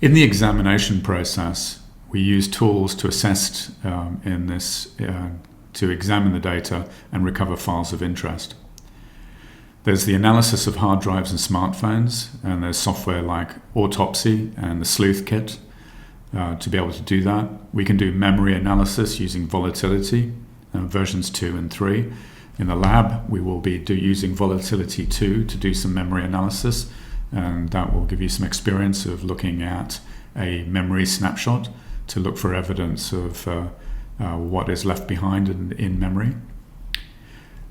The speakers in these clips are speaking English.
In the examination process, we use tools to assess to examine the data and recover files of interest. There's the analysis of hard drives and smartphones, and there's software like Autopsy and the Sleuth Kit to be able to do that. We can do memory analysis using volatility, versions 2 and 3. In the lab, we will be using volatility 2 to do some memory analysis, and that will give you some experience of looking at a memory snapshot to look for evidence of what is left behind in memory.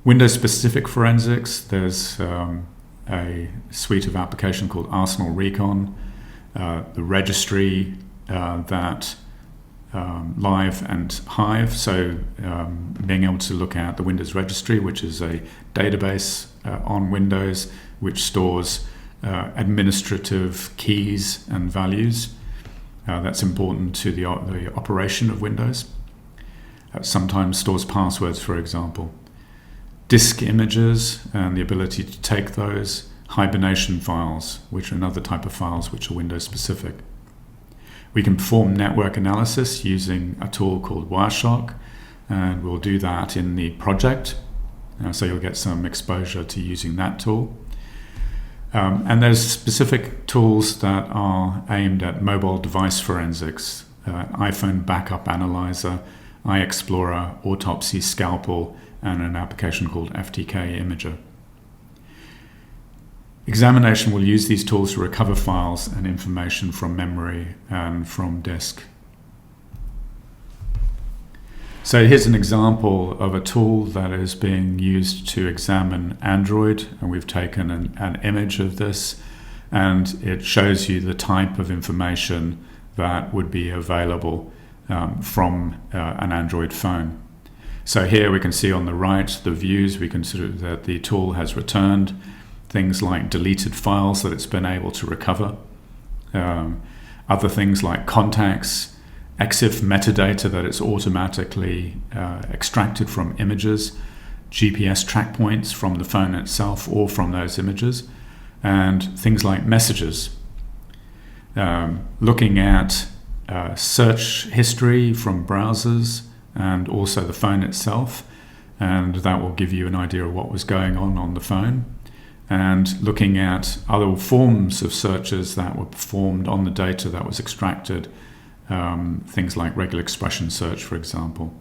Windows-specific forensics, there's a suite of application called Arsenal Recon, the registry that Live and Hive, so being able to look at the Windows registry, which is a database on Windows which stores administrative keys and values. That's important to the operation of Windows. Sometimes stores passwords, for example. Disk images and the ability to take those. Hibernation files, which are another type of files which are Windows specific. We can perform network analysis using a tool called Wireshark, and we'll do that in the project. So you'll get some exposure to using that tool. And there's specific tools that are aimed at mobile device forensics, iPhone Backup Analyzer, iExplorer, Autopsy, Scalpel, and an application called FTK Imager. Examination will use these tools to recover files and information from memory and from disk. So here's an example of a tool that is being used to examine Android, and we've taken an image of this, and it shows you the type of information that would be available from an Android phone. So here we can see on the right the views. We consider that the tool has returned things like deleted files that it's been able to recover, other things like contacts, EXIF metadata that it's automatically extracted from images, GPS track points from the phone itself or from those images, and things like messages. Looking at search history from browsers and also the phone itself, and that will give you an idea of what was going on the phone. And looking at other forms of searches that were performed on the data that was extracted, things like regular expression search, for example.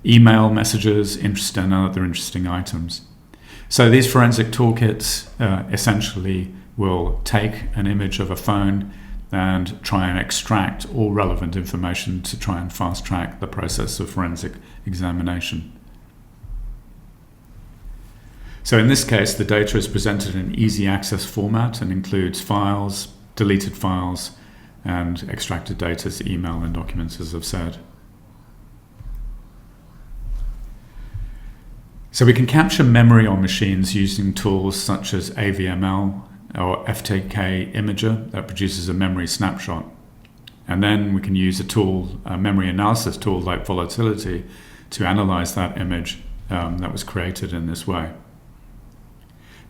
Email messages, and other interesting items. So these forensic toolkits essentially will take an image of a phone and try and extract all relevant information to try and fast track the process of forensic examination. So in this case, the data is presented in easy access format and includes files, deleted files, and extracted data, email and documents, as I've said. So we can capture memory on machines using tools such as AVML or FTK Imager that produces a memory snapshot. And then we can use a memory analysis tool like Volatility to analyze that image that was created in this way.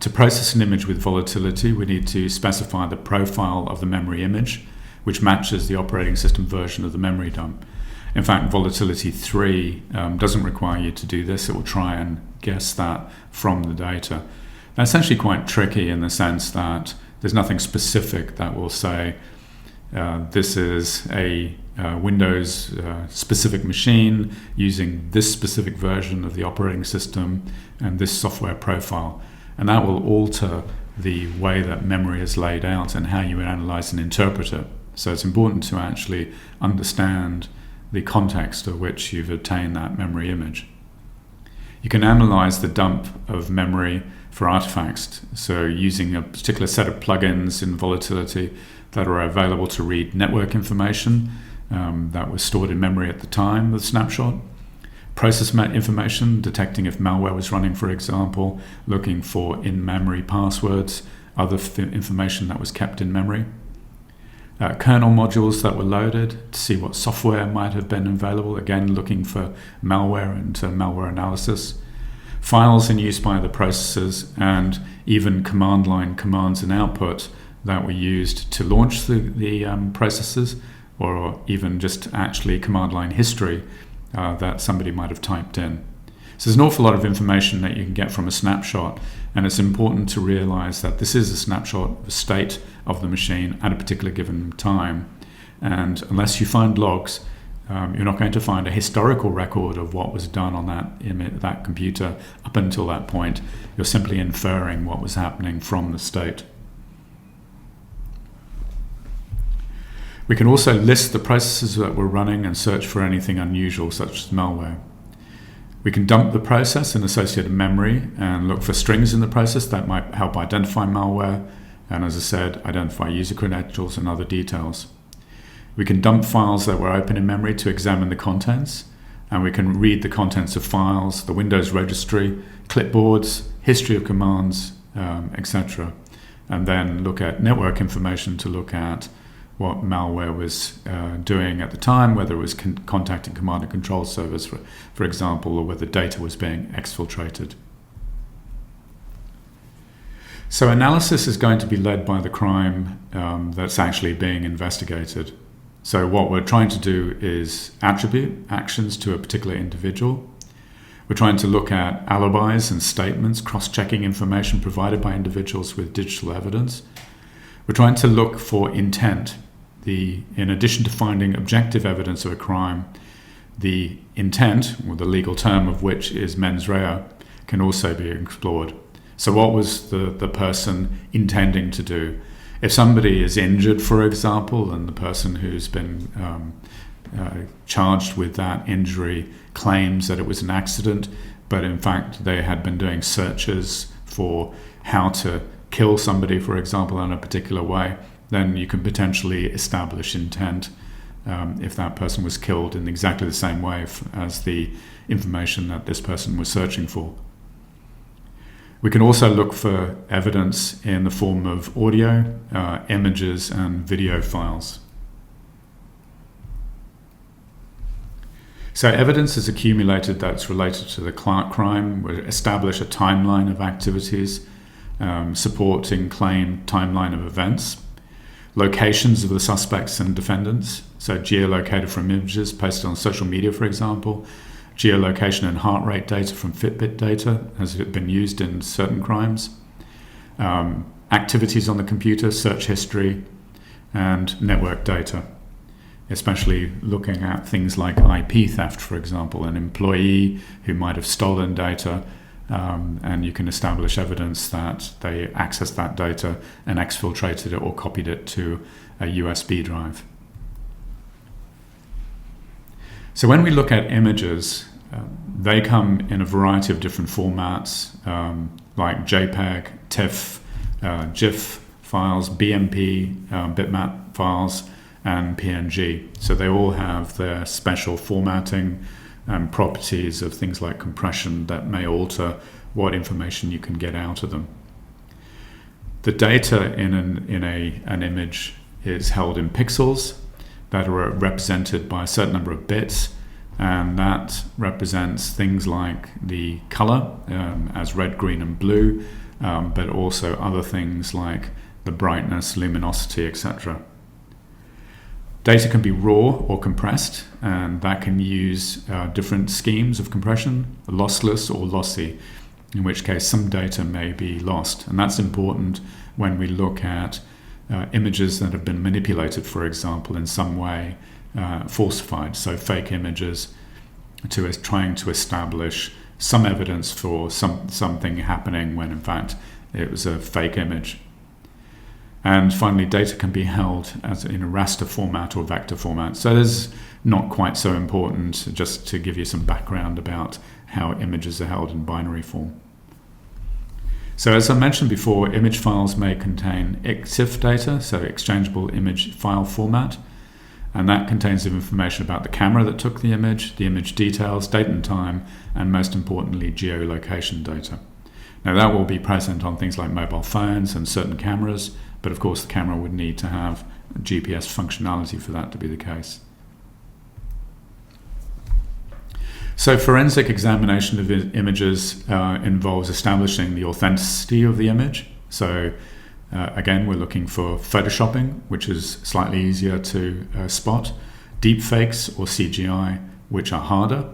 To process an image with volatility, we need to specify the profile of the memory image, which matches the operating system version of the memory dump. In fact, Volatility 3 doesn't require you to do this. It will try and guess that from the data. That's actually quite tricky in the sense that there's nothing specific that will say this is a Windows specific machine using this specific version of the operating system and this software profile. And that will alter the way that memory is laid out and how you analyze and interpret it. So it's important to actually understand the context of which you've obtained that memory image. You can analyze the dump of memory for artifacts, so using a particular set of plugins in Volatility that are available to read network information that was stored in memory at the time of the snapshot. Process information, detecting if malware was running, for example, looking for in-memory passwords, other information that was kept in memory. Kernel modules that were loaded to see what software might have been available, again looking for malware and malware analysis. Files in use by the processors, and even command line commands and output that were used to launch the processes, or even just actually command line history that somebody might have typed in. So there's an awful lot of information that you can get from a snapshot, and it's important to realize that this is a snapshot of the state of the machine at a particular given time. And unless you find logs, you're not going to find a historical record of what was done on that computer up until that point. You're simply inferring what was happening from the state. We can also list the processes that we're running and search for anything unusual, such as malware. We can dump the process and associated memory and look for strings in the process that might help identify malware, and as I said, identify user credentials and other details. We can dump files that were open in memory to examine the contents, and we can read the contents of files, the Windows registry, clipboards, history of commands, etc. And then look at network information to look at what malware was doing at the time, whether it was contacting command and control servers, for example, or whether data was being exfiltrated. So analysis is going to be led by the crime that's actually being investigated. So what we're trying to do is attribute actions to a particular individual. We're trying to look at alibis and statements, cross-checking information provided by individuals with digital evidence. We're trying to look for intent. In addition to finding objective evidence of a crime, the intent, or the legal term of which is mens rea, can also be explored. So what was the person intending to do? If somebody is injured, for example, and the person who's been charged with that injury claims that it was an accident, but in fact they had been doing searches for how to kill somebody, for example, in a particular way, then you can potentially establish intent if that person was killed in exactly the same way as the information that this person was searching for. We can also look for evidence in the form of audio, images, and video files. So evidence is accumulated that's related to the crime. We establish a timeline of activities, supporting claim timeline of events. Locations of the suspects and defendants, so geolocated from images posted on social media, for example. Geolocation and heart rate data from Fitbit data has been used in certain crimes. Activities on the computer, search history, and network data, especially looking at things like IP theft, for example, an employee who might have stolen data, and you can establish evidence that they accessed that data and exfiltrated it or copied it to a USB drive. So when we look at images, they come in a variety of different formats, like JPEG, TIFF, GIF files, BMP, bitmap files, and PNG. So they all have their special formatting and properties of things like compression that may alter what information you can get out of them. The data in an image is held in pixels that are represented by a certain number of bits, and that represents things like the color as red, green, and blue, but also other things like the brightness, luminosity, etc. Data can be raw or compressed, and that can use different schemes of compression, lossless or lossy, in which case some data may be lost. And that's important when we look at images that have been manipulated, for example, in some way, falsified, so fake images, trying to establish some evidence for something happening when in fact it was a fake image. And finally, data can be held as in a raster format or vector format. So this is not quite so important, just to give you some background about how images are held in binary form. So as I mentioned before, image files may contain EXIF data, so exchangeable image file format, and that contains information about the camera that took the image details, date and time, and most importantly, geolocation data. Now that will be present on things like mobile phones and certain cameras, but of course the camera would need to have GPS functionality for that to be the case. So forensic examination of images involves establishing the authenticity of the image. So Again, we're looking for photoshopping, which is slightly easier to spot, deepfakes or CGI, which are harder.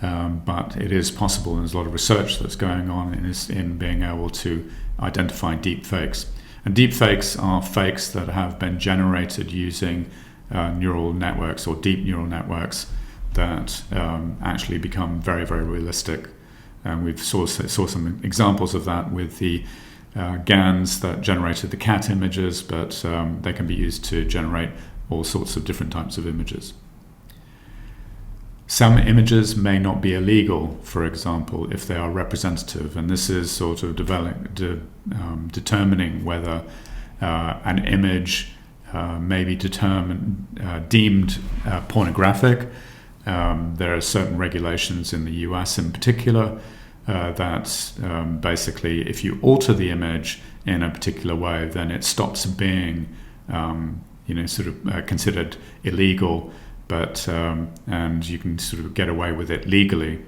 But it is possible, and there's a lot of research that's going on in being able to identify deepfakes. And deepfakes are fakes that have been generated using neural networks or deep neural networks that actually become very, very realistic. And we've saw some examples of that with the GANs that generated the cat images, but they can be used to generate all sorts of different types of images. Some images may not be illegal, for example, if they are representative, and this is sort of determining whether an image may be deemed pornographic. There are certain regulations in the US in particular that basically if you alter the image in a particular way, then it stops being considered illegal, but and you can sort of get away with it legally.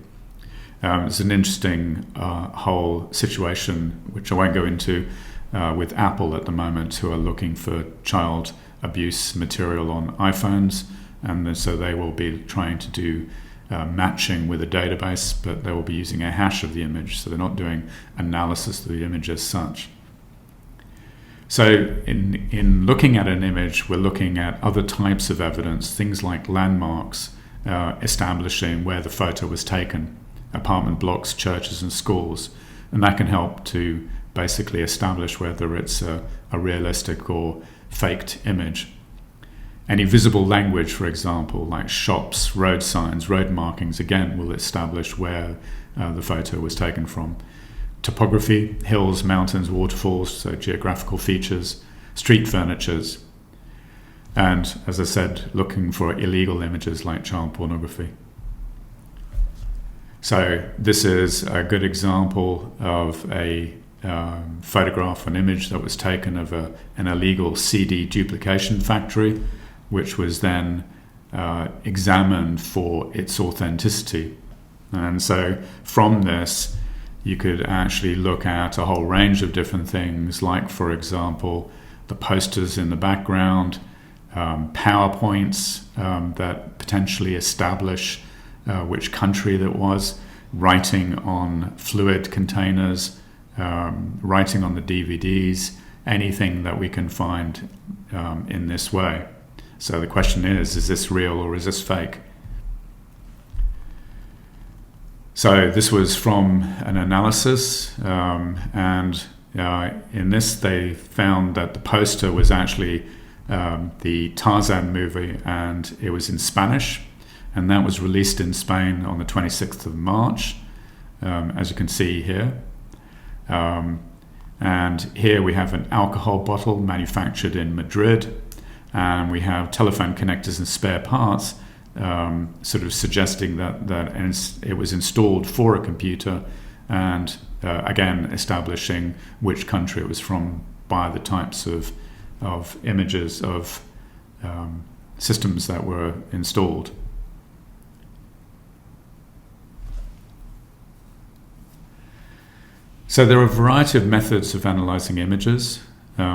It's an interesting whole situation, which I won't go into, with Apple at the moment, who are looking for child abuse material on iPhones, and so they will be trying to do matching with a database, but they will be using a hash of the image, so they're not doing analysis of the image as such. So in looking at an image, we're looking at other types of evidence, things like landmarks establishing where the photo was taken, apartment blocks, churches and schools, and that can help to basically establish whether it's a realistic or faked image. Any visible language, for example, like shops, road signs, road markings, again, will establish where the photo was taken from. Topography, hills, mountains, waterfalls, so geographical features, street furnitures, and, as I said, looking for illegal images like child pornography. So this is a good example of a photograph, an image that was taken of an illegal CD duplication factory, which was then examined for its authenticity. And so from this, you could actually look at a whole range of different things, like, for example, the posters in the background, PowerPoints that potentially establish which country that was, writing on fluid containers, writing on the DVDs, anything that we can find in this way. So the question is this real or is this fake? So this was from an analysis, and in this they found that the poster was actually the Tarzan movie, and it was in Spanish, and that was released in Spain on the 26th of March, as you can see here. And here we have an alcohol bottle manufactured in Madrid, and we have telephone connectors and spare parts, sort of suggesting that it was installed for a computer, and again establishing which country it was from by the types of images of systems that were installed. So there are a variety of methods of analyzing images.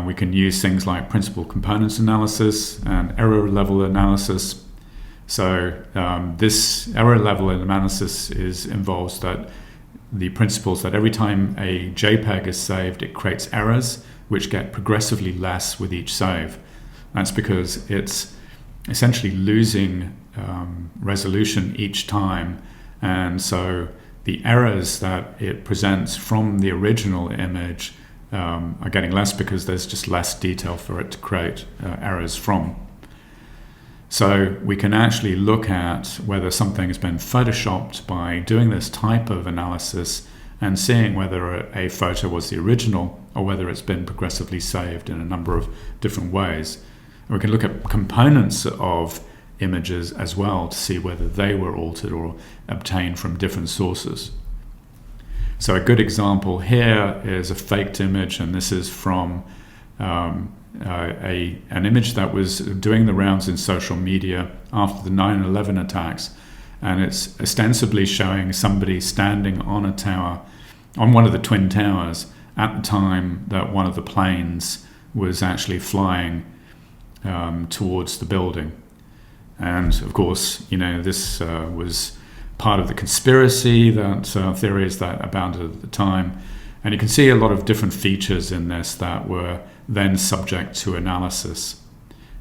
We can use things like principal components analysis and error level analysis. So this error level analysis involves that the principles that every time a JPEG is saved, it creates errors which get progressively less with each save. That's because it's essentially losing resolution each time, and so the errors that it presents from the original image are getting less because there's just less detail for it to create errors from. So we can actually look at whether something has been photoshopped by doing this type of analysis and seeing whether a photo was the original or whether it's been progressively saved in a number of different ways. And we can look at components of images as well to see whether they were altered or obtained from different sources. So a good example here is a faked image, and this is from an image that was doing the rounds in social media after the 9/11 attacks, and it's ostensibly showing somebody standing on a tower, on one of the twin towers, at the time that one of the planes was actually flying towards the building. And of course, this was part of the conspiracy theories that abounded at the time. And you can see a lot of different features in this that were then subject to analysis.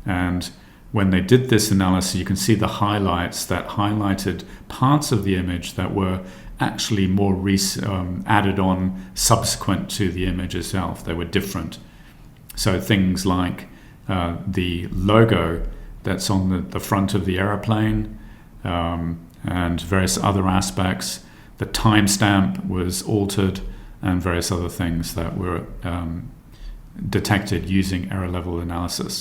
And when they did this analysis, you can see the highlights that highlighted parts of the image that were actually more added on subsequent to the image itself. They were different. So things like the logo that's on the front of the aeroplane and various other aspects. The timestamp was altered and various other things that were detected using error level analysis.